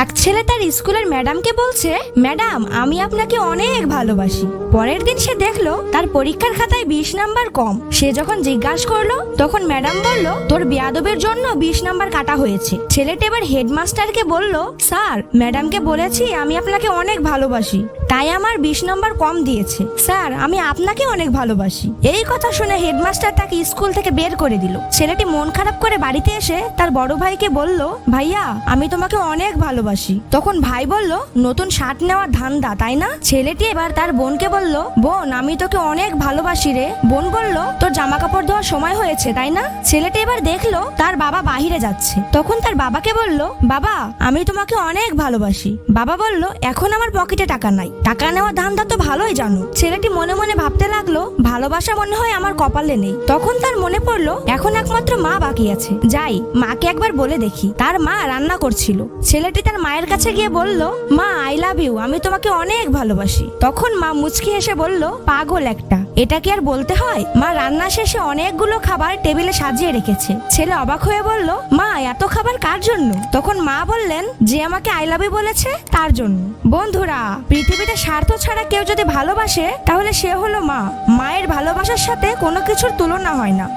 এক ছেলে তার স্কুলের ম্যাডামকে বলছে, ম্যাডাম আমি আপনাকে অনেক ভালোবাসি। পরের দিন সে দেখলো তার পরীক্ষার খাতায় 20 নাম্বার কম। সে যখন জিজ্ঞাসা করলো তখন ম্যাডাম বলল, তোর বেয়াদবের জন্য 20 নাম্বার কাটা হয়েছে। ছেলেটা এবার হেডমাস্টারকে বলল, স্যার ম্যাডামকে বলেছি আমি আপনাকে অনেক ভালোবাসি, তাই আমার 20 নাম্বার কম দিয়েছে। স্যার আমি আপনাকে অনেক ভালোবাসি। এই কথা শুনে হেডমাস্টার তাকে স্কুল থেকে বের করে দিল। ছেলেটি মন খারাপ করে বাড়িতে এসে তার বড় ভাইকে বলল, ভাইয়া আমি তোমাকে অনেক ভালোবাসি। তখন ভাই বলল, নতুন শার্ট নেওয়ার ধান্দা তাই না? ছেলেটি এবার তার বোনকে বলল, বোন আমি তোকে অনেক ভালোবাসি রে। বোন বলল, তোর জামা কাপড় ধোয়ার সময় হয়েছে তাই না? ছেলেটি এবার দেখলো তার বাবা বাহিরে যাচ্ছে। তখন তার বাবাকে বলল, বাবা আমি তোমাকে অনেক ভালোবাসি। বাবা বলল, এখন আমার পকেটে টাকা নাই, টাকা নেওয়া ধান্দা তো ভালোই জানো। ছেলেটি মনে মনে ভাবতে লাগলো, ভালোবাসা মনে হয় আমার কপালে নেই। তখন তার মনে পড়লো এখন একমাত্র মা বাকি আছে, যাই মাকে একবার বলে দেখি। তার মা রান্না করছিল। ছেলেটি তার মায়ের কাছে গিয়ে বলল, মা আই লাভ ইউ, আমি তোমাকে অনেক ভালোবাসি। তখন মা মুচকি হেসে বলল, পাগল একটা, এটা কি আর বলতে হয়? মা রান্না শেষে অনেকগুলো খাবার টেবিলে সাজিয়ে রেখেছে। ছেলে অবাক হয়ে বলল, মা এত খাবার কার জন্য? তখন মা বললেন, যে আমাকে আই লাভ ইউ বলেছে তার জন্য। বন্ধুরা, পৃথিবীতে স্বার্থ ছাড়া কেউ যদি ভালোবাসে তাহলে সে হলো মা। মায়ের ভালোবাসার সাথে কোনো কিছুর তুলনা হয় না।